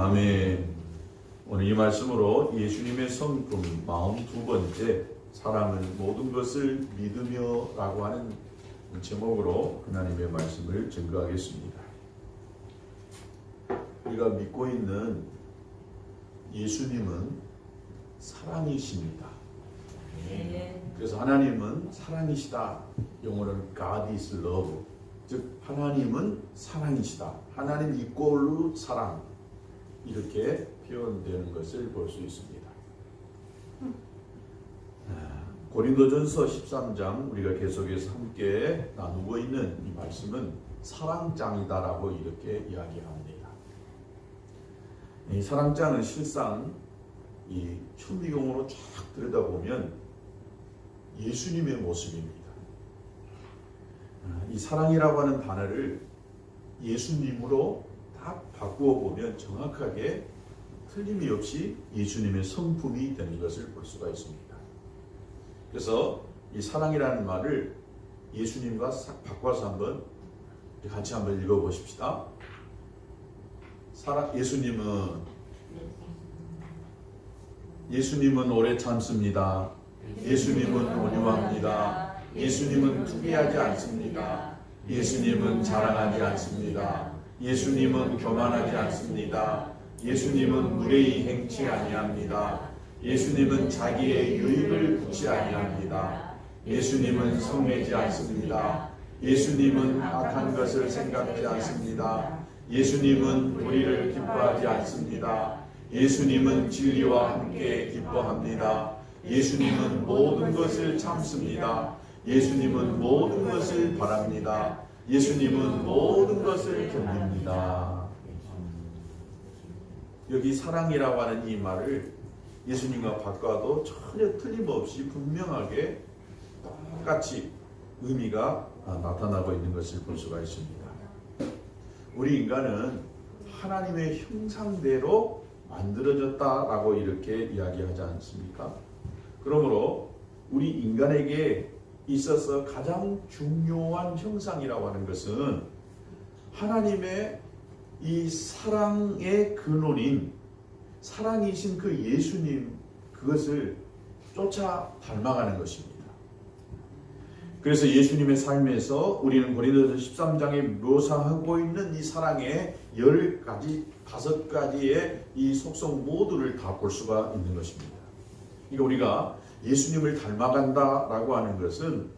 아멘. 오늘 이 말씀으로 예수님의 성품 42번째 사랑은 모든 것을 믿으며 라고 하는 제목으로 하나님의 말씀을 증거하겠습니다. 우리가 믿고 있는 예수님은 사랑이십니다. 그래서 하나님은 사랑이시다. 영어로는 God is love. 즉 하나님은 사랑이시다. 하나님 이꼴로 사랑. 이렇게 표현되는 것을 볼 수 있습니다. 고린도전서 13장 우리가 계속해서 함께 나누고 있는 이 말씀은 사랑장이다라고 이렇게 이야기합니다. 이 사랑장은 실상 이 현미경으로 쫙 들여다보면 예수님의 모습입니다. 이 사랑이라고 하는 단어를 예수님으로 딱 바꾸어 보면 정확하게 틀림이 없이 예수님의 성품이 되는 것을 볼 수가 있습니다. 그래서 이 사랑이라는 말을 예수님과 바꿔서 한번 같이 한번 읽어보십시다. 예수님은 오래 참습니다. 예수님은 온유합니다. 예수님은 투기하지 않습니다. 예수님은 자랑하지 않습니다. 예수님은 교만하지 않습니다. 예수님은 무례히 행치 아니합니다. 예수님은 자기의 유익을 구치 아니합니다. 예수님은 성내지 않습니다. 예수님은 악한 것을 생각지 않습니다. 예수님은 불의를 기뻐하지 않습니다. 예수님은 진리와 함께 기뻐합니다. 예수님은 모든 것을 참습니다. 예수님은 모든 것을 바랍니다. 예수님은 모든 것을 견딥니다. 여기 사랑이라고 하는 이 말을 예수님과 바꿔도 전혀 틀림없이 분명하게 똑같이 의미가 나타나고 있는 것을 볼 수가 있습니다. 우리 인간은 하나님의 형상대로 만들어졌다라고 이렇게 이야기하지 않습니까? 그러므로 우리 인간에게 있어서 가장 중요한 형상이라고 하는 것은 하나님의 이 사랑의 근원인 사랑이신 그 예수님, 그것을 쫓아 닮아가는 것입니다. 그래서 예수님의 삶에서 우리는 고린도서 13장에 묘사하고 있는 이 사랑의 10가지, 5가지의 이 속성 모두를 다 볼 수가 있는 것입니다. 그러니까 우리가 예수님을 닮아간다라고 하는 것은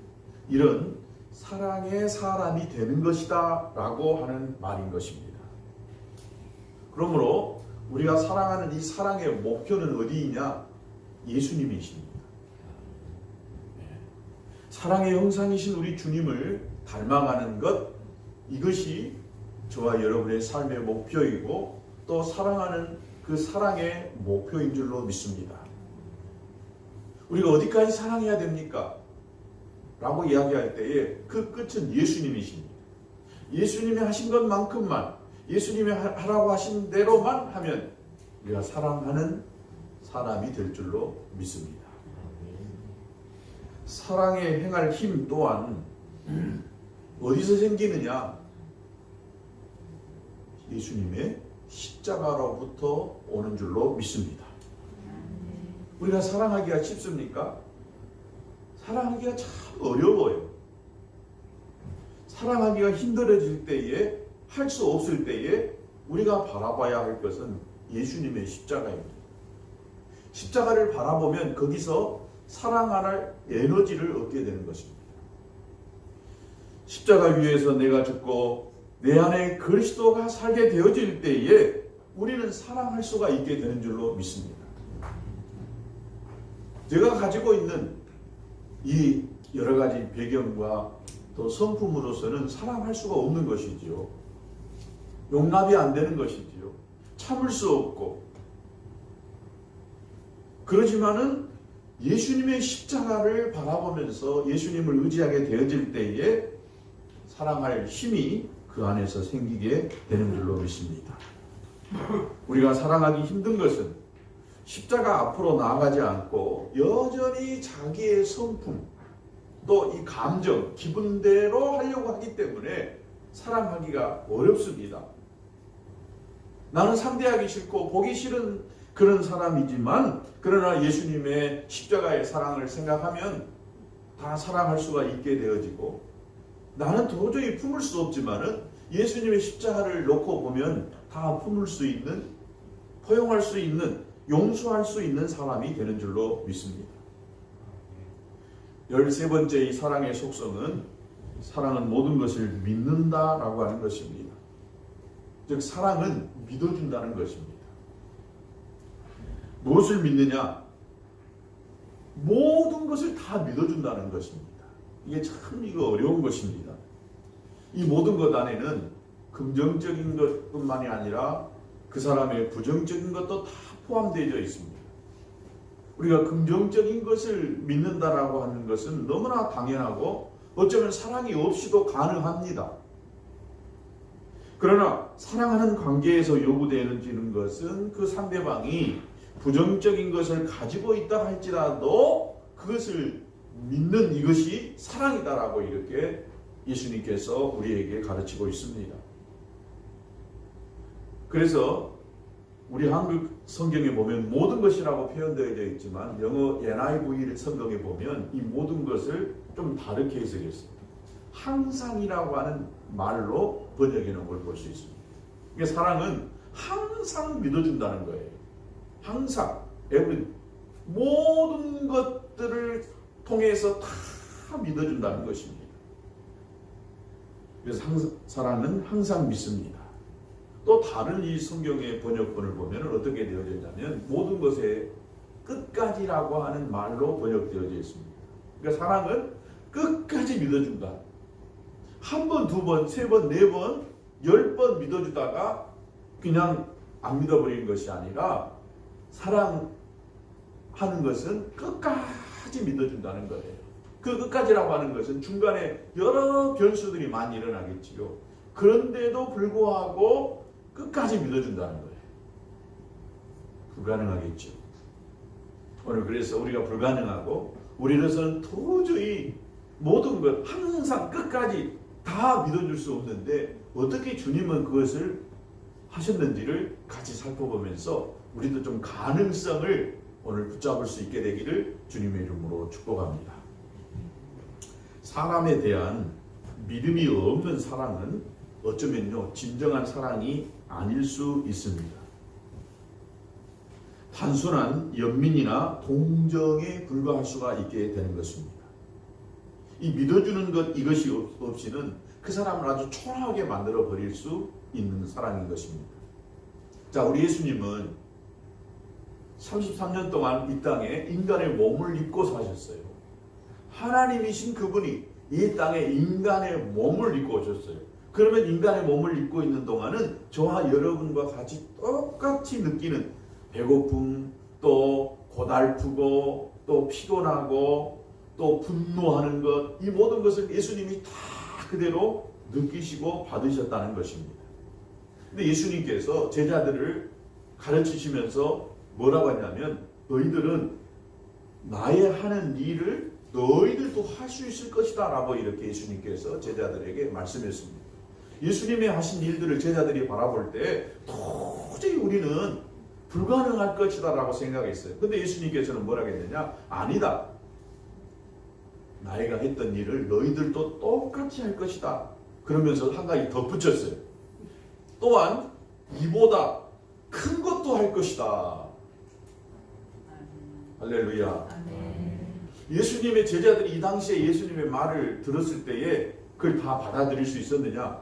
이런 사랑의 사람이 되는 것이다 라고 하는 말인 것입니다. 그러므로 우리가 사랑하는 이 사랑의 목표는 어디이냐? 예수님이십니다. 사랑의 형상이신 우리 주님을 닮아가는 것, 이것이 저와 여러분의 삶의 목표이고 또 사랑하는 그 사랑의 목표인 줄로 믿습니다. 우리가 어디까지 사랑해야 됩니까? 라고 이야기할 때에 그 끝은 예수님이십니다. 예수님이 하신 것만큼만, 예수님이 하라고 하신 대로만 하면 우리가 사랑하는 사람이 될 줄로 믿습니다. 사랑에 행할 힘 또한 어디서 생기느냐? 예수님의 십자가로부터 오는 줄로 믿습니다. 우리가 사랑하기가 쉽습니까? 사랑하기가 참 어려워요. 사랑하기가 힘들어질 때에, 할 수 없을 때에 우리가 바라봐야 할 것은 예수님의 십자가입니다. 십자가를 바라보면 거기서 사랑할 에너지를 얻게 되는 것입니다. 십자가 위에서 내가 죽고 내 안에 그리스도가 살게 되어질 때에 우리는 사랑할 수가 있게 되는 줄로 믿습니다. 제가 가지고 있는 이 여러 가지 배경과 또 성품으로서는 사랑할 수가 없는 것이지요. 용납이 안 되는 것이지요. 참을 수 없고. 그러지만은 예수님의 십자가를 바라보면서 예수님을 의지하게 되어질 때에 사랑할 힘이 그 안에서 생기게 되는 줄로 믿습니다. 우리가 사랑하기 힘든 것은 십자가 앞으로 나아가지 않고 여전히 자기의 성품, 또 이 감정, 기분대로 하려고 하기 때문에 사랑하기가 어렵습니다. 나는 상대하기 싫고 보기 싫은 그런 사람이지만, 그러나 예수님의 십자가의 사랑을 생각하면 다 사랑할 수가 있게 되어지고, 나는 도저히 품을 수 없지만은 예수님의 십자가를 놓고 보면 다 품을 수 있는, 포용할 수 있는, 용서할 수 있는 사람이 되는 줄로 믿습니다. 13번째 이 사랑의 속성은, 사랑은 모든 것을 믿는다라고 하는 것입니다. 즉 사랑은 믿어준다는 것입니다. 무엇을 믿느냐? 모든 것을 다 믿어준다는 것입니다. 이게 참 어려운 것입니다. 이 모든 것 안에는 긍정적인 것뿐만이 아니라 그 사람의 부정적인 것도 다 포함되어 있습니다. 우리가 긍정적인 것을 믿는다라고 하는 것은 너무나 당연하고 어쩌면 사랑이 없이도 가능합니다. 그러나 사랑하는 관계에서 요구되는 것은 그 상대방이 부정적인 것을 가지고 있다 할지라도 그것을 믿는 이것이 사랑이다라고 이렇게 예수님께서 우리에게 가르치고 있습니다. 그래서 우리 한국 성경에 보면 모든 것이라고 표현되어 있지만 영어 NIV 성경에 보면 이 모든 것을 좀 다르게 해석했습니다. 항상이라고 하는 말로 번역해 놓은 걸 볼 수 있습니다. 그러니까 사랑은 항상 믿어준다는 거예요. 항상 모든 것들을 통해서 다 믿어준다는 것입니다. 그래서 사랑은 항상 믿습니다. 또 다른 이 성경의 번역본을 보면 어떻게 되어져 있냐면 모든 것의 끝까지라고 하는 말로 번역되어져 있습니다. 그러니까 사랑은 끝까지 믿어준다. 한 번, 두 번, 세 번, 네 번, 10번 믿어주다가 그냥 안 믿어버리는 것이 아니라 사랑하는 것은 끝까지 믿어준다는 거예요. 그 끝까지라고 하는 것은 중간에 여러 변수들이 많이 일어나겠지요. 그런데도 불구하고 끝까지 믿어준다는 거예요. 불가능하겠죠. 오늘 그래서 우리가 불가능하고 우리로서는 도저히 모든 것 항상 끝까지 다 믿어줄 수 없는데 어떻게 주님은 그것을 하셨는지를 같이 살펴보면서 우리도 좀 가능성을 오늘 붙잡을 수 있게 되기를 주님의 이름으로 축복합니다. 사람에 대한 믿음이 없는 사랑은 어쩌면요 진정한 사랑이 아닐 수 있습니다. 단순한 연민이나 동정에 불과할 수가 있게 되는 것입니다. 이 믿어주는 것 이것이 없이는 그 사람을 아주 초라하게 만들어 버릴 수 있는 사랑인 것입니다. 자, 우리 예수님은 33년 동안 이 땅에 인간의 몸을 입고 사셨어요. 하나님이신 그분이 이 땅에 인간의 몸을 입고 오셨어요. 그러면 인간의 몸을 입고 있는 동안은 저와 여러분과 같이 똑같이 느끼는 배고픔, 또 고달프고, 또 피곤하고, 또 분노하는 것, 이 모든 것을 예수님이 다 그대로 느끼시고 받으셨다는 것입니다. 근데 예수님께서 제자들을 가르치시면서 뭐라고 하냐면 너희들은 나의 하는 일을 너희들도 할 수 있을 것이다 라고 이렇게 예수님께서 제자들에게 말씀했습니다. 예수님의 하신 일들을 제자들이 바라볼 때 도저히 우리는 불가능할 것이다 라고 생각했어요. 근데 예수님께서는 뭐라고 했느냐? 아니다. 나이가 했던 일을 너희들도 똑같이 할 것이다. 그러면서 한 가지 덧붙였어요. 또한 이보다 큰 것도 할 것이다. 할렐루야. 예수님의 제자들이 이 당시에 예수님의 말을 들었을 때에 그걸 다 받아들일 수 있었느냐?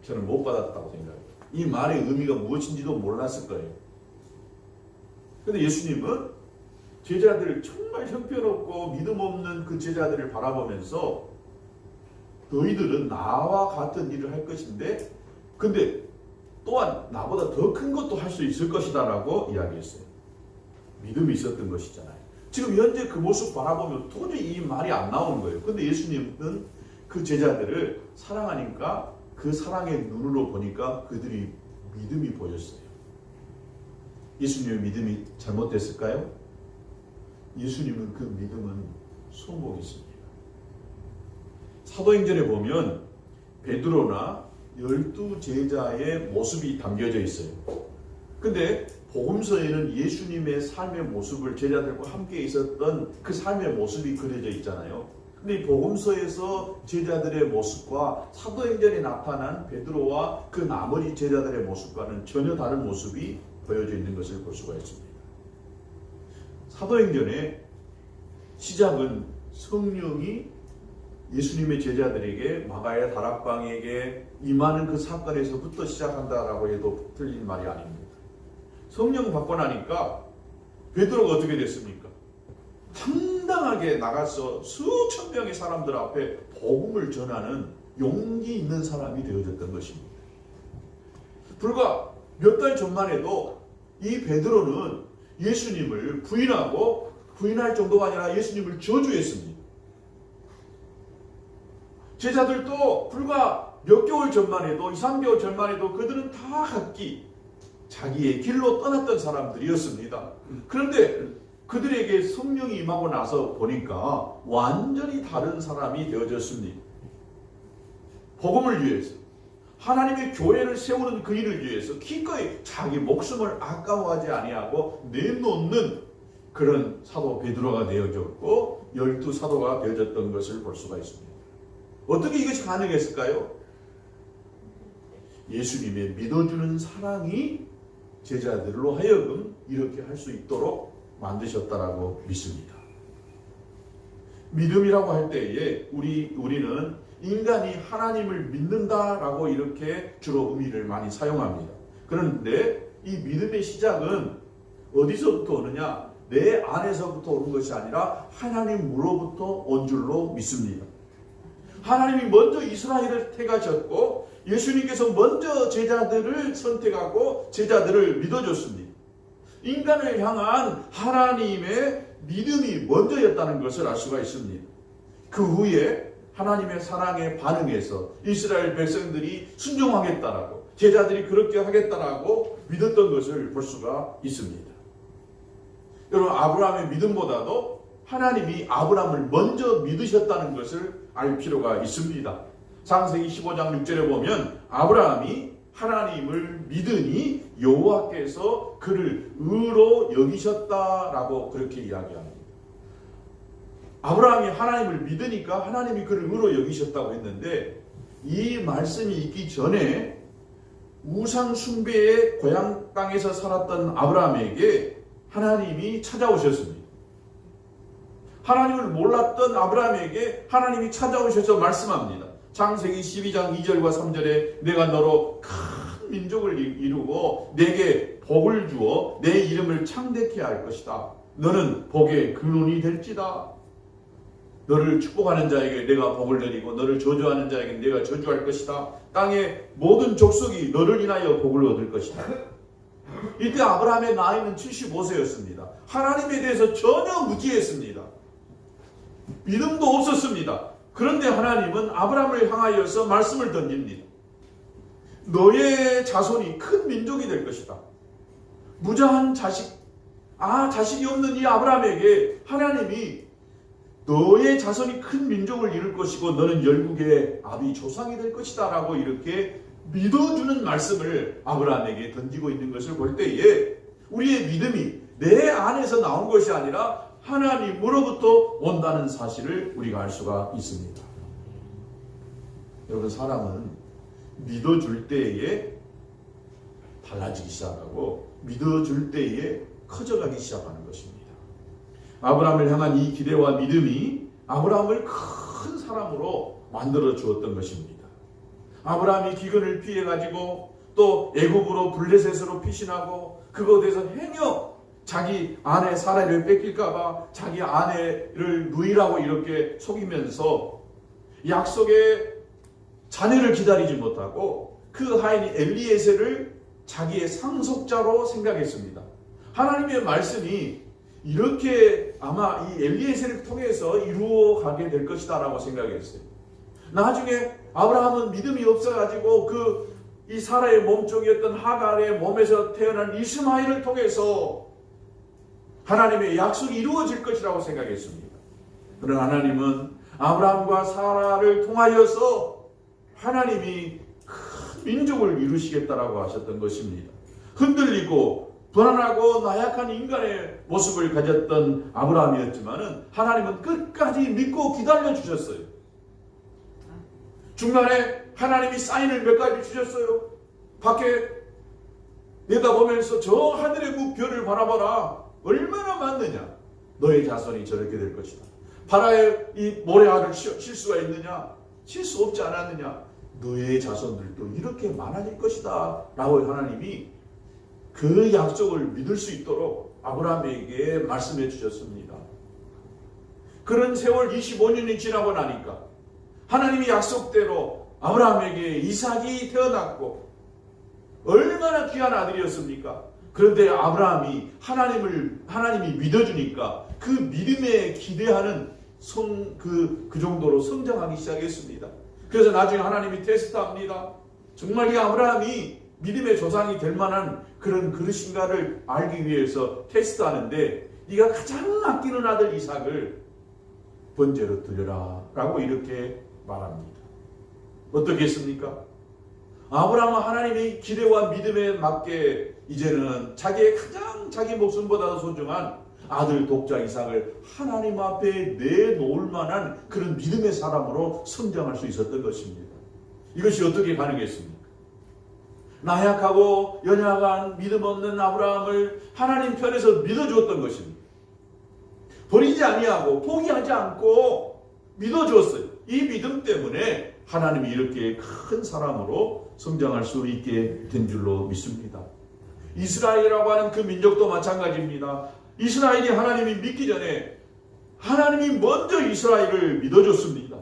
저는 못 받았다고 생각해요. 이 말의 의미가 무엇인지도 몰랐을 거예요. 그런데 예수님은 제자들을 정말 형편없고 믿음 없는 그 제자들을 바라보면서 너희들은 나와 같은 일을 할 것인데 근데 또한 나보다 더 큰 것도 할 수 있을 것이다 라고 이야기했어요. 믿음이 있었던 것이잖아요. 지금 현재 그 모습 바라보면 도저히 이 말이 안 나오는 거예요. 근데 예수님은 그 제자들을 사랑하니까 그 사랑의 눈으로 보니까 그들이 믿음이 보였어요. 예수님의 믿음이 잘못됐을까요? 예수님은 그 믿음은 성공했습니다. 사도행전에 보면 베드로나 12 제자의 모습이 담겨져 있어요. 근데 복음서에는 예수님의 삶의 모습을 제자들과 함께 있었던 그 삶의 모습이 그려져 있잖아요. 근데 이 복음서에서 제자들의 모습과 사도행전에 나타난 베드로와 그 나머지 제자들의 모습과는 전혀 다른 모습이 보여져 있는 것을 볼 수가 있습니다. 사도행전의 시작은 성령이 예수님의 제자들에게 마가의 다락방에게 임하는 그 사건에서부터 시작한다라고 해도 틀린 말이 아닙니다. 성령 받고 나니까 베드로가 어떻게 됐습니까? 당당하게 나가서 수천 명의 사람들 앞에 복음을 전하는 용기 있는 사람이 되어졌던 것입니다. 불과 몇 달 전만 해도 이 베드로는 예수님을 부인할 정도가 아니라 예수님을 저주했습니다. 제자들도 불과 몇 개월 전만 해도 2, 3개월 전만 해도 그들은 다 각기 자기의 길로 떠났던 사람들이었습니다. 그런데 그들에게 성령이 임하고 나서 보니까 완전히 다른 사람이 되어졌습니다. 복음을 위해서, 하나님의 교회를 세우는 그 일을 위해서 기꺼이 자기 목숨을 아까워하지 아니하고 내놓는 그런 사도 베드로가 되어졌고 12사도가 되어졌던 것을 볼 수가 있습니다. 어떻게 이것이 가능했을까요? 예수님의 믿어주는 사랑이 제자들로 하여금 이렇게 할 수 있도록 만드셨다라고 믿습니다. 믿음이라고 할 때에 우리는 인간이 하나님을 믿는다라고 이렇게 주로 의미를 많이 사용합니다. 그런데 이 믿음의 시작은 어디서부터 오느냐? 내 안에서부터 오는 것이 아니라 하나님으로부터 온 줄로 믿습니다. 하나님이 먼저 이스라엘을 택하셨고 예수님께서 먼저 제자들을 선택하고 제자들을 믿어줬습니다. 인간을 향한 하나님의 믿음이 먼저였다는 것을 알 수가 있습니다. 그 후에 하나님의 사랑에 반응해서 이스라엘 백성들이 순종하겠다라고 제자들이 그렇게 하겠다라고 믿었던 것을 볼 수가 있습니다. 여러분, 아브라함의 믿음보다도 하나님이 아브라함을 먼저 믿으셨다는 것을 알 필요가 있습니다. 창세기 15장 6절에 보면 아브라함이 하나님을 믿으니 여호와께서 그를 의로 여기셨다라고 그렇게 이야기합니다. 아브라함이 하나님을 믿으니까 하나님이 그를 의로 여기셨다고 했는데 이 말씀이 있기 전에 우상 숭배의 고향 땅에서 살았던 아브라함에게 하나님이 찾아오셨습니다. 하나님을 몰랐던 아브라함에게 하나님이 찾아오셔서 말씀합니다. 창세기 12장 2절과 3절에 내가 너로 큰 민족을 이루고 내게 복을 주어 내 이름을 창대케 할 것이다. 너는 복의 근원이 될지다. 너를 축복하는 자에게 내가 복을 내리고 너를 저주하는 자에게 내가 저주할 것이다. 땅의 모든 족속이 너를 인하여 복을 얻을 것이다. 이때 아브라함의 나이는 75세였습니다. 하나님에 대해서 전혀 무지했습니다. 믿음도 없었습니다. 그런데 하나님은 아브라함을 향하여서 말씀을 던집니다. 너의 자손이 큰 민족이 될 것이다. 무자한 자식이 없는 이 아브라함에게 하나님이 너의 자손이 큰 민족을 이룰 것이고 너는 열국의 아비 조상이 될 것이다 라고 이렇게 믿어주는 말씀을 아브라함에게 던지고 있는 것을 볼 때에 우리의 믿음이 내 안에서 나온 것이 아니라 하나님으로부터 온다는 사실을 우리가 알 수가 있습니다. 여러분, 사람은 믿어줄 때에 달라지기 시작하고 믿어줄 때에 커져가기 시작하는 것입니다. 아브라함을 향한 이 기대와 믿음이 아브라함을 큰 사람으로 만들어 주었던 것입니다. 아브라함이 기근을 피해가지고 또 애굽으로 블레셋으로 피신하고 그곳에서 행여 자기 아내 사라를 뺏길까봐 자기 아내를 누이라고 이렇게 속이면서 약속의 자녀를 기다리지 못하고 그 하인이 엘리에셀을 자기의 상속자로 생각했습니다. 하나님의 말씀이 이렇게 아마 이 엘리에셀을 통해서 이루어가게 될 것이다 라고 생각했어요. 나중에 아브라함은 믿음이 없어가지고 이 사라의 몸쪽이었던 하갈의 몸에서 태어난 이스마엘을 통해서 하나님의 약속이 이루어질 것이라고 생각했습니다. 그러나 하나님은 아브라함과 사라를 통하여서 하나님이 큰 민족을 이루시겠다라고 하셨던 것입니다. 흔들리고 불안하고 나약한 인간의 모습을 가졌던 아브라함이었지만은 하나님은 끝까지 믿고 기다려 주셨어요. 중간에 하나님이 사인을 몇 가지 주셨어요. 밖에 내다보면서 저 하늘의 별을 바라봐라. 얼마나 많느냐. 너의 자손이 저렇게 될 것이다. 바다에 이 모래알을 실 수가 있느냐? 실 수 없지 않았느냐? 너의 자손들도 이렇게 많아질 것이다. 라고 하나님이 그 약속을 믿을 수 있도록 아브라함에게 말씀해 주셨습니다. 그런 세월 25년이 지나고 나니까 하나님이 약속대로 아브라함에게 이삭이 태어났고 얼마나 귀한 아들이었습니까? 그런데 아브라함이 하나님이 믿어주니까 그 믿음에 기대하는 그 정도로 성장하기 시작했습니다. 그래서 나중에 하나님이 테스트합니다. 정말 이 아브라함이 믿음의 조상이 될 만한 그런 그릇인가를 알기 위해서 테스트하는데 네가 가장 아끼는 아들 이삭을 번제로 드려라 라고 이렇게 말합니다. 어떻게 했습니까? 아브라함은 하나님의 기대와 믿음에 맞게 이제는 자기 목숨보다도 소중한 아들 독자 이삭을 하나님 앞에 내놓을 만한 그런 믿음의 사람으로 성장할 수 있었던 것입니다. 이것이 어떻게 가능했습니까? 나약하고 연약한 믿음 없는 아브라함을 하나님 편에서 믿어주었던 것입니다. 버리지 아니하고 포기하지 않고 믿어주었어요. 이 믿음 때문에 하나님이 이렇게 큰 사람으로 성장할 수 있게 된 줄로 믿습니다. 이스라엘이라고 하는 그 민족도 마찬가지입니다. 이스라엘이 하나님이 믿기 전에 하나님이 먼저 이스라엘을 믿어줬습니다.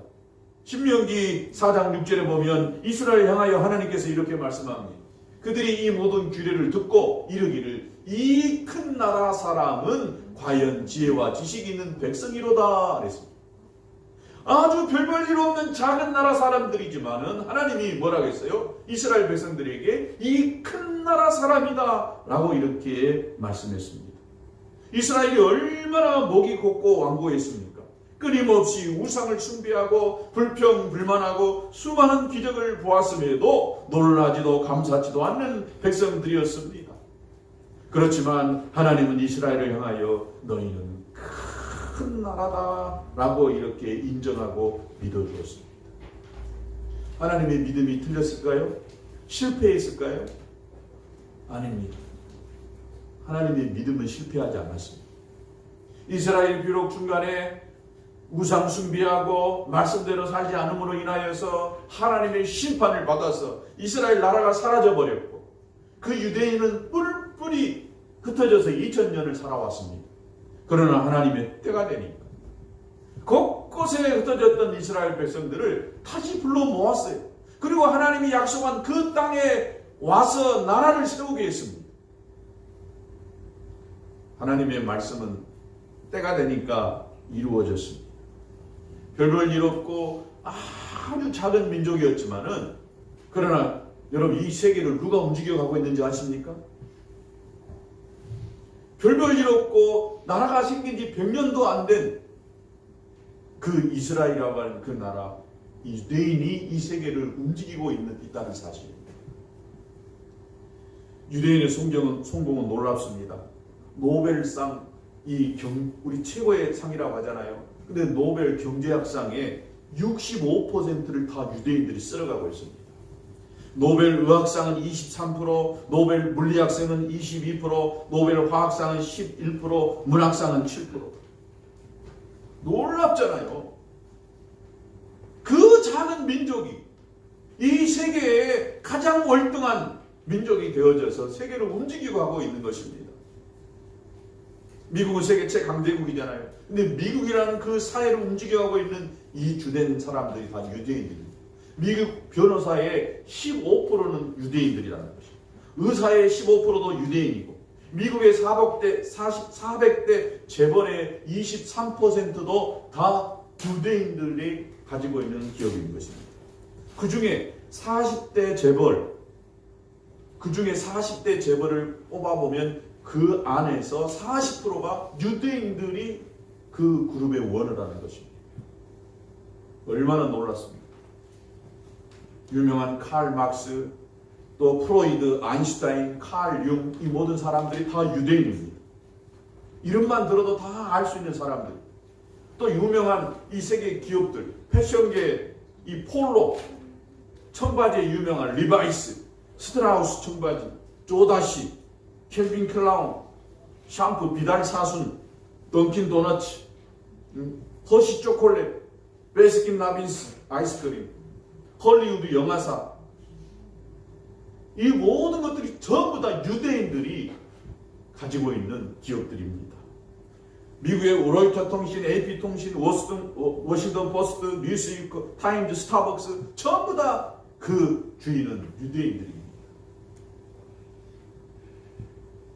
신명기 4장 6절에 보면 이스라엘 향하여 하나님께서 이렇게 말씀합니다. 그들이 이 모든 규례를 듣고 이르기를 이 큰 나라 사람은 과연 지혜와 지식이 있는 백성이로다 그랬습니다. 아주 별별 일 없는 작은 나라 사람들이지만은 하나님이 뭐라고 했어요? 이스라엘 백성들에게 이 큰 나라 사람이다 라고 이렇게 말씀했습니다. 이스라엘이 얼마나 목이 곱고 완고했습니까? 끊임없이 우상을 숭배하고 불평불만하고 수많은 기적을 보았음에도 놀라지도 감사치도 않는 백성들이었습니다. 그렇지만 하나님은 이스라엘을 향하여 너희는 큰 나라다 라고 이렇게 인정하고 믿어주었습니다. 하나님의 믿음이 틀렸을까요? 실패했을까요? 아닙니다. 하나님의 믿음은 실패하지 않았습니다. 이스라엘이 비록 중간에 우상 숭배하고 말씀대로 살지 않음으로 인하여서 하나님의 심판을 받아서 이스라엘 나라가 사라져버렸고 그 유대인은 뿔뿔이 흩어져서 2000년을 살아왔습니다. 그러나 하나님의 때가 되니까 곳곳에 흩어졌던 이스라엘 백성들을 다시 불러 모았어요. 그리고 하나님이 약속한 그 땅에 와서 나라를 세우게 했습니다. 하나님의 말씀은 때가 되니까 이루어졌습니다. 별별 일 없고 아주 작은 민족이었지만은 그러나 여러분 이 세계를 누가 움직여가고 있는지 아십니까? 별별 일 없고 나라가 생긴 지 100년도 안 된 그 이스라엘이라고 하는 그 나라 유대인이 이 세계를 움직이고 있다는 사실입니다. 유대인의 성공은 놀랍습니다. 노벨상 우리 최고의 상이라고 하잖아요. 근데 노벨 경제학상의 65%를 다 유대인들이 쓸어가고 있습니다. 노벨 의학상은 23%, 노벨 물리학상은 22%, 노벨 화학상은 11%, 문학상은 7%. 놀랍잖아요. 그 작은 민족이 이 세계의 가장 월등한 민족이 되어져서 세계를 움직이고 하고 있는 것입니다. 미국은 세계 최강대국이잖아요. 근데 미국이라는 그 사회를 움직여가고 있는 이 주된 사람들이 다 유대인들입니다. 미국 변호사의 15%는 유대인들이라는 것입니다. 의사의 15%도 유대인이고 미국의 400대 재벌의 23%도 다 유대인들이 가지고 있는 기업인 것입니다. 그 중에 40대 재벌을 뽑아보면 그 안에서 40%가 유대인들이 그 그룹의 원을 하는 것입니다. 얼마나 놀랐습니까? 유명한 칼 막스, 또 프로이드, 아인슈타인, 칼 융, 이 모든 사람들이 다 유대인입니다. 이름만 들어도 다 알 수 있는 사람들. 또 유명한 이 세계 기업들, 패션계 이 폴로, 청바지에 유명한 리바이스, 스트라우스 청바지, 조다시, 켈빈 클라운, 샴푸, 비달 사순, 던킨 도너츠, 허시 초콜릿, 베스킨 라빈스 아이스크림, 헐리우드 영화사, 이 모든 것들이 전부 다 유대인들이 가지고 있는 기업들입니다. 미국의 로이터 통신, AP 통신, 워싱턴 포스트, 뉴스위크, 타임즈, 스타벅스 전부 다 그 주인은 유대인들입니다.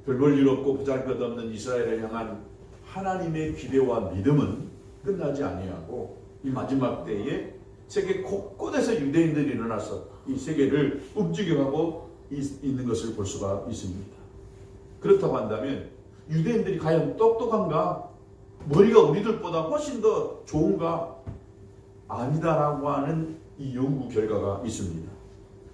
별 볼 일 없고 보잘것없는 이스라엘을 향한 하나님의 기대와 믿음은 끝나지 아니하고 이 마지막 때에 세계 곳곳에서 유대인들이 일어나서 이 세계를 움직여가고 있는 것을 볼 수가 있습니다. 그렇다고 한다면 유대인들이 과연 똑똑한가? 머리가 우리들보다 훨씬 더 좋은가? 아니다라고 하는 이 연구 결과가 있습니다.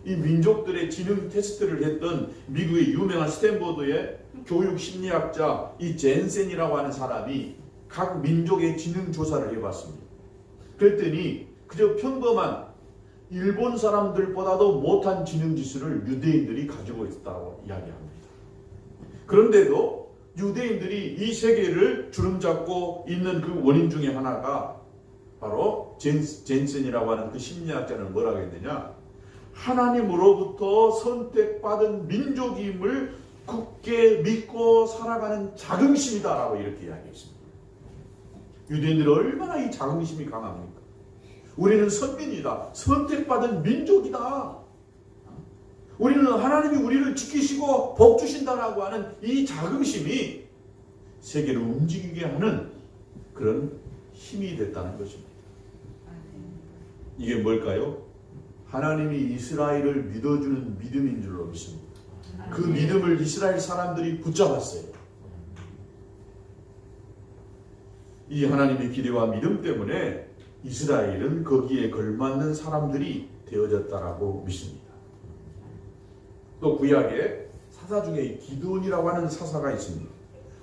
이 민족들의 지능 테스트를 했던 미국의 유명한 스탠포드의 교육 심리학자 이 젠센이라고 하는 사람이 각 민족의 지능 조사를 해봤습니다. 그랬더니 그저 평범한 일본 사람들보다도 못한 지능 지수를 유대인들이 가지고 있다고 이야기합니다. 그런데도 유대인들이 이 세계를 주름잡고 있는 그 원인 중에 하나가 바로 젠센이라고 하는 그 심리학자는 뭐라고 했느냐, 하나님으로부터 선택받은 민족임을 굳게 믿고 살아가는 자긍심이다라고 이렇게 이야기했습니다. 유대인들이 얼마나 이 자긍심이 강합니까? 우리는 선민이다. 선택받은 민족이다. 우리는 하나님이 우리를 지키시고 복 주신다라고 하는 이 자긍심이 세계를 움직이게 하는 그런 힘이 됐다는 것입니다. 이게 뭘까요? 하나님이 이스라엘을 믿어주는 믿음인 줄로 믿습니다. 그 믿음을 이스라엘 사람들이 붙잡았어요. 이 하나님의 기대와 믿음 때문에 이스라엘은 거기에 걸맞는 사람들이 되어졌다라고 믿습니다. 또 구약에 사사 중에 기드온이라고 하는 사사가 있습니다.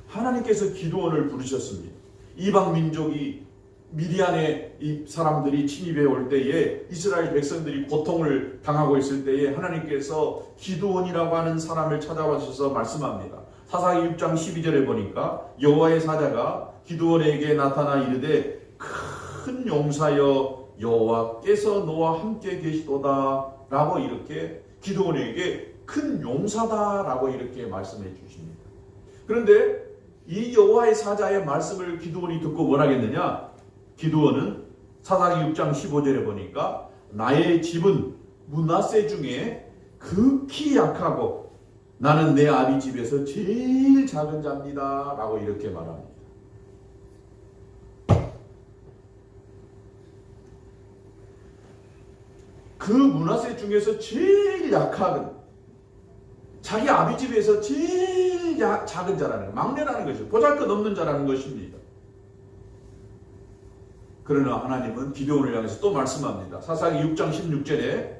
하나님께서 기드온을 부르셨습니다. 이방 민족이 미디안의 이 사람들이 침입해 올 때에 이스라엘 백성들이 고통을 당하고 있을 때에 하나님께서 기드온이라고 하는 사람을 찾아와셔서 말씀합니다. 사사기 6장 12절에 보니까 여호와의 사자가 기드온에게 나타나 이르되 큰 용사여 여호와께서 너와 함께 계시도다 라고 이렇게 기드온에게 큰 용사다라고 이렇게 말씀해 주십니다. 그런데 이 여호와의 사자의 말씀을 기드온이 듣고 뭐라겠느냐? 기드온은 사사기 6장 15절에 보니까 나의 집은 므낫세 중에 극히 약하고 나는 내 아비 집에서 제일 작은 자입니다 라고 이렇게 말합니다. 그 므낫세 중에서 제일 약한, 자기 아비 집에서 제일 작은 자라는 거, 막내라는 것이죠. 보잘것없는 자라는 것입니다. 그러나 하나님은 기드온을 향해서 또 말씀합니다. 사사기 6장 16절에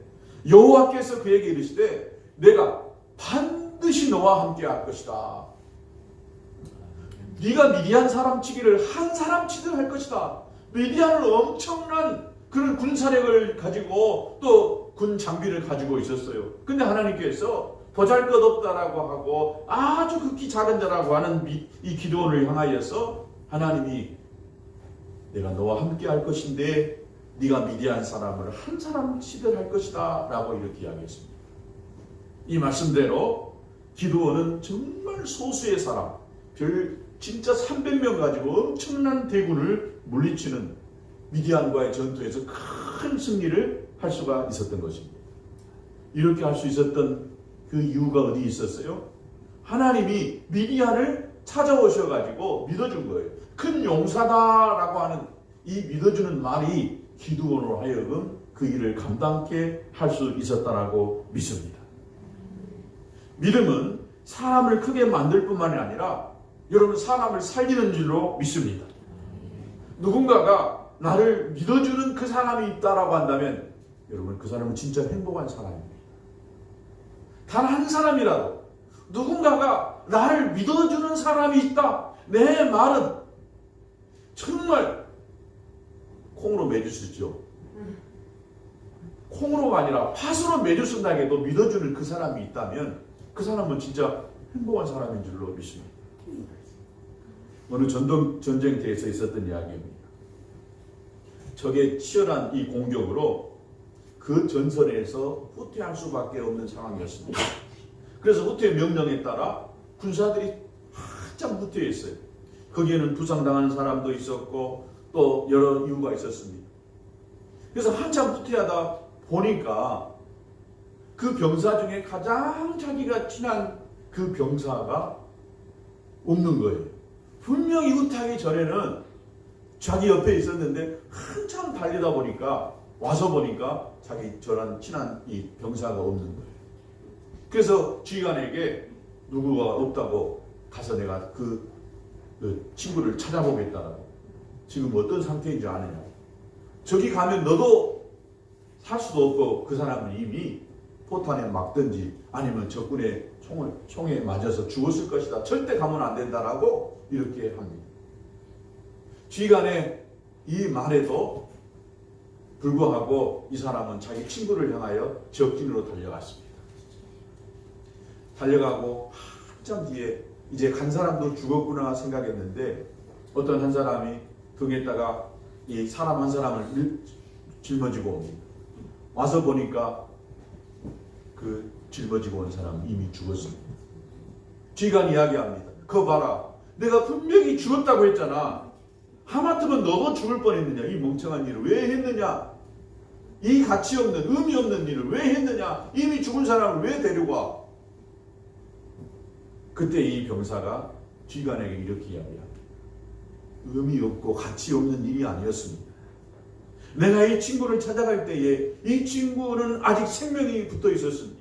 여호와께서 그에게 이르시되 내가 반드시 너와 함께 할 것이다. 네가 미디안 사람 치기를 한 사람 치듯 할 것이다. 미디안은 엄청난 그런 군사력을 가지고 또 군 장비를 가지고 있었어요. 근데 하나님께서 보잘것없다라고 하고 아주 극히 작은 자라고 하는 이 기드온을 향하여서 하나님이 내가 너와 함께 할 것인데 네가 미디안 사람을 한 사람 치듯 할 것이다 라고 이렇게 이야기했습니다. 이 말씀대로 기드온은 정말 소수의 사람, 진짜 300명 가지고 엄청난 대군을 물리치는 미디안과의 전투에서 큰 승리를 할 수가 있었던 것입니다. 이렇게 할 수 있었던 그 이유가 어디 있었어요? 하나님이 미디안을 찾아오셔가지고 믿어준 거예요. 큰 용사다라고 하는 이 믿어주는 말이 기드온으로 하여금 그 일을 감당케 할 수 있었다라고 믿습니다. 믿음은 사람을 크게 만들 뿐만이 아니라 여러분 사람을 살리는 줄로 믿습니다. 누군가가 나를 믿어주는 그 사람이 있다라고 한다면 여러분 그 사람은 진짜 행복한 사람입니다. 단 한 사람이라도 누군가가 나를 믿어주는 사람이 있다. 내 말은 정말 콩으로 매주 쓰죠. 콩으로가 아니라 팥으로 매주 쓴다 해도 믿어주는 그 사람이 있다면 그 사람은 진짜 행복한 사람인 줄로 믿습니다. 어느 전쟁터에서 있었던 이야기입니다. 적의 치열한 이 공격으로 그 전선에서 후퇴할 수밖에 없는 상황이었습니다. 그래서 후퇴 명령에 따라 군사들이 한참 후퇴했어요. 거기에는 부상당하는 사람도 있었고 또 여러 이유가 있었습니다. 그래서 한참 후퇴하다 보니까 그 병사 중에 가장 자기가 친한 그 병사가 없는 거예요. 분명히 후퇴하기 전에는 자기 옆에 있었는데 한참 달리다 보니까 와서 보니까 자기 저런 친한 이 병사가 없는 거예요. 그래서 지휘관에게 누구가 없다고 가서 내가 그 친구를 찾아보겠다라고. 지금 어떤 상태인지 아느냐. 저기 가면 너도 살 수도 없고 그 사람은 이미 포탄에 맞든지 아니면 적군의 총에 맞아서 죽었을 것이다. 절대 가면 안 된다라고 이렇게 합니다. 지휘관의 이 말에도 불구하고 이 사람은 자기 친구를 향하여 적진으로 달려갔습니다. 달려가고 한참 뒤에 이제 간 사람도 죽었구나 생각했는데 어떤 한 사람이 등에다가 이 사람 한 사람을 짊어지고 옵니다. 와서 보니까 그 짊어지고 온 사람은 이미 죽었습니다. 지휘관이 이야기합니다. 그거 봐라. 내가 분명히 죽었다고 했잖아. 하마터면 너도 죽을 뻔했느냐. 이 멍청한 일을 왜 했느냐. 이 가치 없는 의미 없는 일을 왜 했느냐. 이미 죽은 사람을 왜 데리고 와. 그때 이 병사가 지휘관에게 이렇게 이야기합니다. 의미 없고 가치 없는 일이 아니었습니다. 내가 이 친구를 찾아갈 때에 이 친구는 아직 생명이 붙어 있었습니다.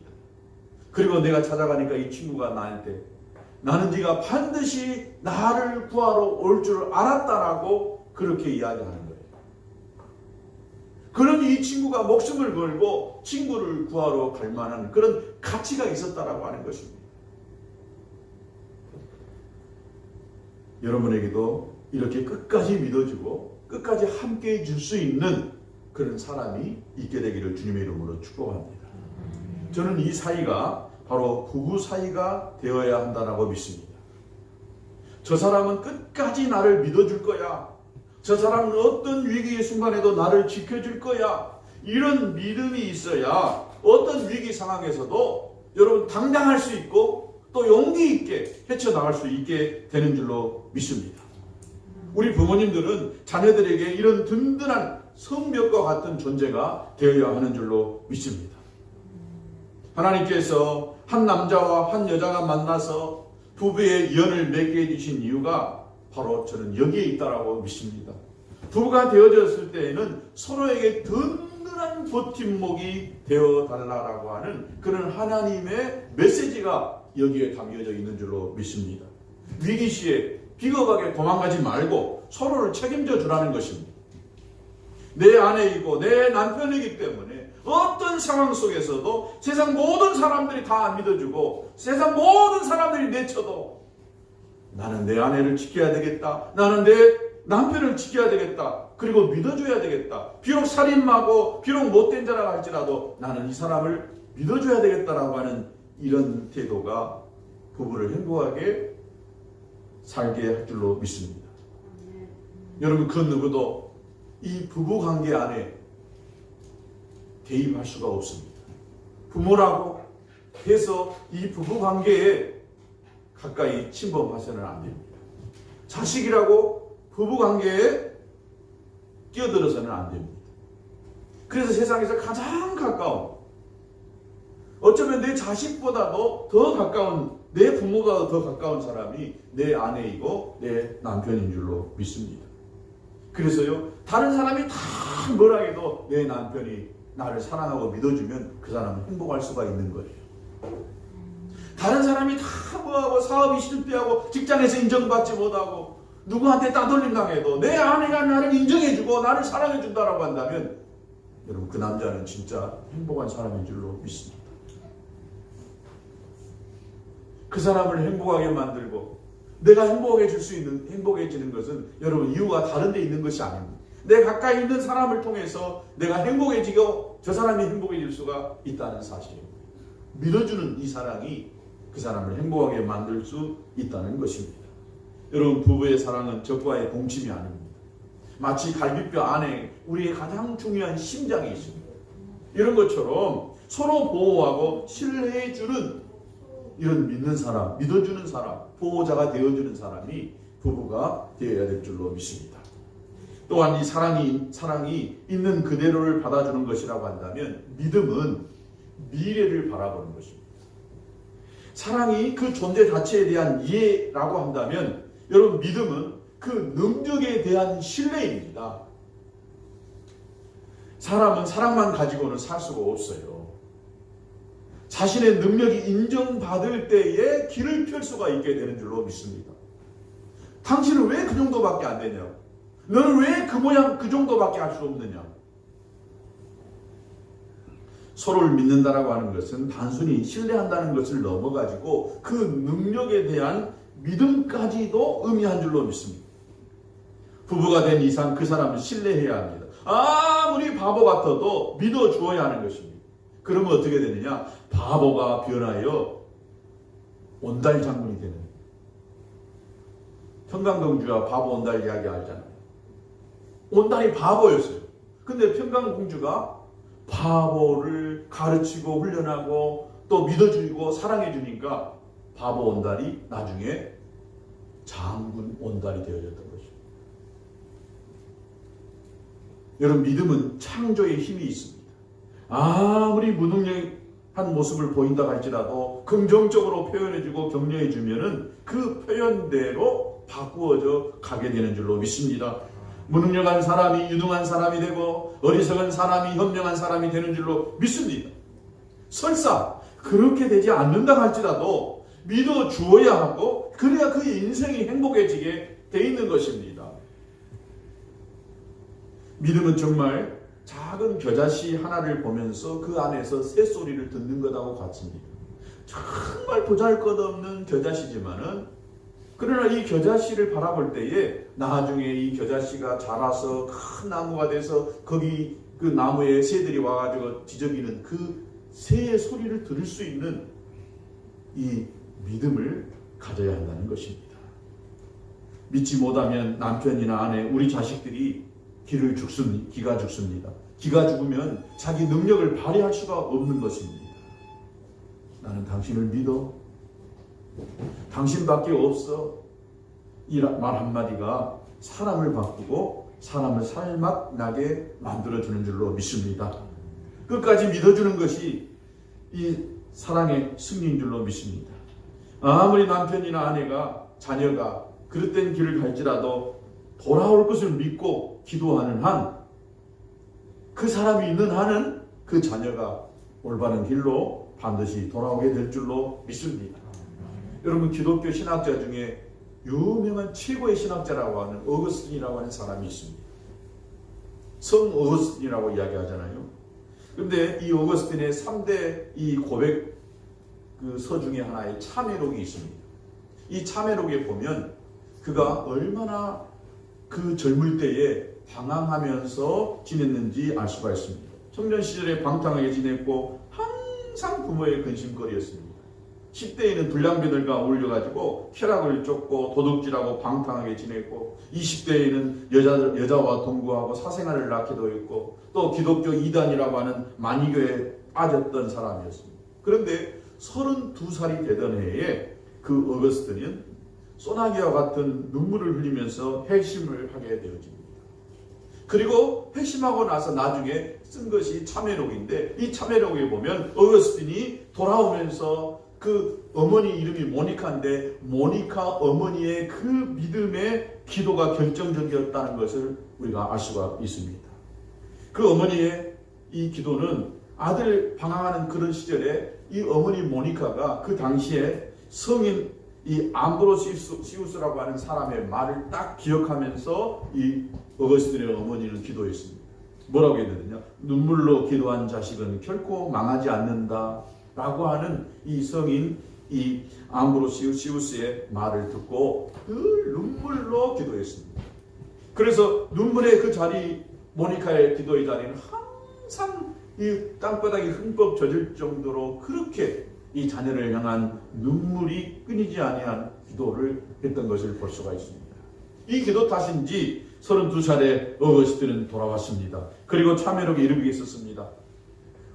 그리고 내가 찾아가니까 이 친구가 나한테 나는 네가 반드시 나를 구하러 올 줄 알았다라고 그렇게 이야기하는 거예요. 그러니 이 친구가 목숨을 걸고 친구를 구하러 갈 만한 그런 가치가 있었다라고 하는 것입니다. 여러분에게도 이렇게 끝까지 믿어주고 끝까지 함께 해줄 수 있는 그런 사람이 있게 되기를 주님의 이름으로 축복합니다. 저는 이 사이가 바로 부부 사이가 되어야 한다고 믿습니다. 저 사람은 끝까지 나를 믿어줄 거야. 저 사람은 어떤 위기의 순간에도 나를 지켜줄 거야. 이런 믿음이 있어야 어떤 위기 상황에서도 여러분 당당할 수 있고 또 용기 있게 헤쳐나갈 수 있게 되는 줄로 믿습니다. 우리 부모님들은 자녀들에게 이런 든든한 성벽과 같은 존재가 되어야 하는 줄로 믿습니다. 하나님께서 한 남자와 한 여자가 만나서 부부의 연을 맺게 해주신 이유가 바로 저는 여기에 있다라고 믿습니다. 부부가 되어졌을 때에는 서로에게 든든한 버팀목이 되어달라고 하는 그런 하나님의 메시지가 여기에 담겨져 있는 줄로 믿습니다. 위기 시에 비겁하게 도망가지 말고 서로를 책임져 주라는 것입니다. 내 아내이고 내 남편이기 때문에 어떤 상황 속에서도 세상 모든 사람들이 다 믿어주고 세상 모든 사람들이 내쳐도 나는 내 아내를 지켜야 되겠다. 나는 내 남편을 지켜야 되겠다. 그리고 믿어줘야 되겠다. 비록 살인마고 비록 못된 자라 할지라도 나는 이 사람을 믿어줘야 되겠다라고 하는 이런 태도가 부부를 행복하게 살게 할 줄로 믿습니다. 여러분 그 누구도 이 부부관계 안에 개입할 수가 없습니다. 부모라고 해서 이 부부관계에 가까이 침범하서는 안 됩니다. 자식이라고 부부관계에 끼어들어서는 안 됩니다. 그래서 세상에서 가장 가까운 어쩌면 내 자식보다도 더 가까운 내 부모가 더 가까운 사람이 내 아내이고 내 남편인 줄로 믿습니다. 그래서요 다른 사람이 다 뭐라 해도 내 남편이 나를 사랑하고 믿어주면 그 사람은 행복할 수가 있는 거예요. 다른 사람이 다 뭐하고 사업이 실패하고 직장에서 인정받지 못하고 누구한테 따돌림 당해도 내 아내가 나를 인정해주고 나를 사랑해준다라고 한다면 여러분 그 남자는 진짜 행복한 사람인 줄로 믿습니다. 그 사람을 행복하게 만들고 내가 행복해지는 것은 여러분 이유가 다른 데 있는 것이 아닙니다. 내 가까이 있는 사람을 통해서 내가 행복해지고 저 사람이 행복해질 수가 있다는 사실입니다. 믿어주는 이 사랑이 그 사람을 행복하게 만들 수 있다는 것입니다. 여러분 부부의 사랑은 적과의 동침이 아닙니다. 마치 갈비뼈 안에 우리의 가장 중요한 심장이 있습니다. 이런 것처럼 서로 보호하고 신뢰해주는 이런 믿는 사람, 믿어주는 사람, 보호자가 되어주는 사람이 부부가 되어야 될 줄로 믿습니다. 또한 이 사랑이 있는 그대로를 받아주는 것이라고 한다면 믿음은 미래를 바라보는 것입니다. 사랑이 그 존재 자체에 대한 이해라고 한다면 여러분 믿음은 그 능력에 대한 신뢰입니다. 사람은 사랑만 가지고는 살 수가 없어요. 자신의 능력이 인정받을 때에 길을 펼 수가 있게 되는 줄로 믿습니다. 당신은 왜 그 정도밖에 안 되냐? 너는 왜 그 모양 그 정도밖에 할 수 없느냐? 서로를 믿는다라고 하는 것은 단순히 신뢰한다는 것을 넘어가지고 그 능력에 대한 믿음까지도 의미한 줄로 믿습니다. 부부가 된 이상 그 사람을 신뢰해야 합니다. 아무리 바보 같아도 믿어주어야 하는 것입니다. 그러면 어떻게 되느냐? 바보가 변하여 온달 장군이 되는. 평강공주가 바보 온달 이야기 알잖아요. 온달이 바보였어요. 근데 평강공주가 바보를 가르치고 훈련하고 또 믿어주고 사랑해주니까 바보 온달이 나중에 장군 온달이 되어졌던 것입니다. 여러분 믿음은 창조의 힘이 있습니다. 아무리 무능력한 모습을 보인다 할지라도 긍정적으로 표현해주고 격려해주면은 그 표현대로 바꾸어져 가게 되는 줄로 믿습니다. 무능력한 사람이 유능한 사람이 되고 어리석은 사람이 현명한 사람이 되는 줄로 믿습니다. 설사 그렇게 되지 않는다 할지라도 믿어주어야 하고 그래야 그의 인생이 행복해지게 돼 있는 것입니다. 믿음은 정말 작은 겨자씨 하나를 보면서 그 안에서 새소리를 듣는 것하고 같습니다. 정말 보잘것없는 겨자씨지만은 그러나 이 겨자씨를 바라볼 때에 나중에 이 겨자씨가 자라서 큰 나무가 돼서 거기 그 나무에 새들이 와가지고 지저귀는 그 새의 소리를 들을 수 있는 이 믿음을 가져야 한다는 것입니다. 믿지 못하면 남편이나 아내, 우리 자식들이 기가 죽습니다. 기가 죽으면 자기 능력을 발휘할 수가 없는 것입니다. 나는 당신을 믿어. 당신밖에 없어. 이 말 한마디가 사람을 바꾸고 사람을 살맛나게 만들어주는 줄로 믿습니다. 끝까지 믿어주는 것이 이 사랑의 승리인 줄로 믿습니다. 아무리 남편이나 아내가 자녀가 그릇된 길을 갈지라도 돌아올 것을 믿고 기도하는 한 그 사람이 있는 한은 그 자녀가 올바른 길로 반드시 돌아오게 될 줄로 믿습니다. 여러분 기독교 신학자 중에 유명한 최고의 신학자라고 하는 어거스틴이라고 하는 사람이 있습니다. 성 어거스틴이라고 이야기하잖아요. 그런데 이 어거스틴의 3대 이 고백 그 서 중에 하나의 참회록이 있습니다. 이 참회록에 보면 그가 얼마나 그 젊을 때에 방황하면서 지냈는지 알 수가 있습니다. 청년 시절에 방탕하게 지냈고 항상 부모의 근심거리였습니다. 10대에는 불량배들과 어울려가지고 쾌락을 쫓고 도둑질하고 방탕하게 지냈고 20대에는 여자와 동거하고 사생활을 낳기도 했고 또 기독교 이단이라고 하는 만이교에 빠졌던 사람이었습니다. 그런데 32살이 되던 해에 그 어거스틴은 소나기와 같은 눈물을 흘리면서 회심을 하게 되어집니다. 그리고 회심하고 나서 나중에 쓴 것이 참회록인데 이 참회록에 보면 어거스틴이 돌아오면서 그 어머니 이름이 모니카인데 모니카 어머니의 그 믿음의 기도가 결정적이었다는 것을 우리가 알 수가 있습니다. 그 어머니의 이 기도는 아들 방황하는 그런 시절에 이 어머니 모니카가 그 당시에 성인 이 암브로시우스라고 하는 사람의 말을 딱 기억하면서 이 어거스틴의 어머니는 기도했습니다. 뭐라고 했느냐? 눈물로 기도한 자식은 결코 망하지 않는다 라고 하는 이 성인 이 암브로시우스의 말을 듣고 늘 눈물로 기도했습니다. 그래서 눈물의 그 자리, 모니카의 기도의 자리는 항상 이 땅바닥이 흠뻑 젖을 정도로 그렇게 이 자녀를 향한 눈물이 끊이지 아니한 기도를 했던 것을 볼 수가 있습니다. 이 기도 탓인지 32살에 어거스틴은 돌아왔습니다. 그리고 참회록에 이르게 있었습니다.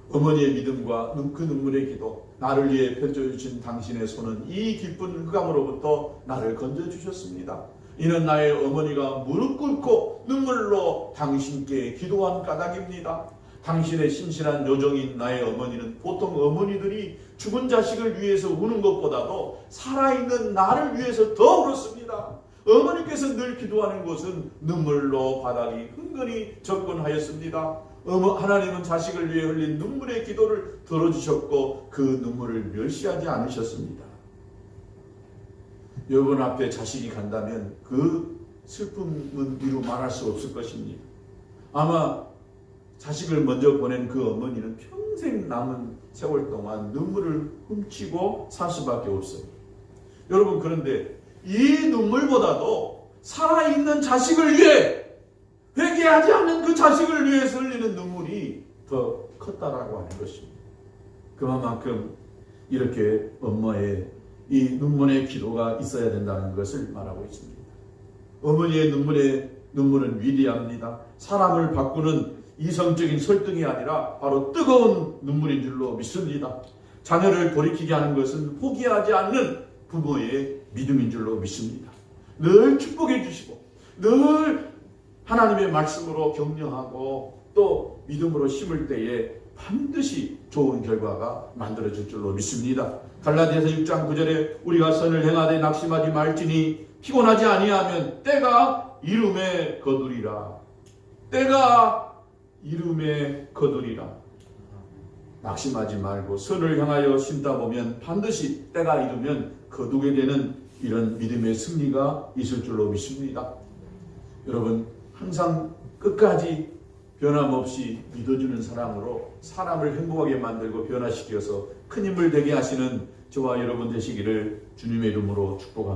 어머니의 믿음과 그 눈물의 기도, 나를 위해 펼쳐주신 당신의 손은 이 깊은 흑암으로부터 나를 건져주셨습니다. 이는 나의 어머니가 무릎 꿇고 눈물로 당신께 기도한 까닭입니다. 당신의 신실한 요정인 나의 어머니는 보통 어머니들이 죽은 자식을 위해서 우는 것보다도 살아있는 나를 위해서 더 울었습니다. 어머니께서 늘 기도하는 것은 눈물로 바닥이 흥건히 접근하였습니다. 하나님은 자식을 위해 흘린 눈물의 기도를 들어주셨고 그 눈물을 멸시하지 않으셨습니다. 여러분 앞에 자식이 간다면 그 슬픔은 이루 말할 수 없을 것입니다. 아마 자식을 먼저 보낸 그 어머니는 평생 남은 세월 동안 눈물을 훔치고 살 수밖에 없어요. 여러분, 그런데 이 눈물보다도 살아있는 자식을 위해, 회개하지 않는 그 자식을 위해서 흘리는 눈물이 더 컸다라고 하는 것입니다. 그만큼 이렇게 엄마의 이 눈물의 기도가 있어야 된다는 것을 말하고 있습니다. 어머니의 눈물은 위대합니다. 사람을 바꾸는 이성적인 설득이 아니라 바로 뜨거운 눈물인 줄로 믿습니다. 자녀를 돌이키게 하는 것은 포기하지 않는 부모의 믿음인 줄로 믿습니다. 늘 축복해 주시고 늘 하나님의 말씀으로 격려하고 또 믿음으로 심을 때에 반드시 좋은 결과가 만들어질 줄로 믿습니다. 갈라디아서 6장 9절에 우리가 선을 행하되 낙심하지 말지니 피곤하지 아니하면 때가 이름에 거두리라. 때가 이름에 거두리라. 낙심하지 말고 선을 향하여 심다 보면 반드시 때가 이르면 거두게 되는 이런 믿음의 승리가 있을 줄로 믿습니다. 여러분, 항상 끝까지 변함없이 믿어주는 사랑으로 사람을 행복하게 만들고 변화시켜서 큰 힘을 되게 하시는 저와 여러분 되시기를 주님의 이름으로 축복합니다.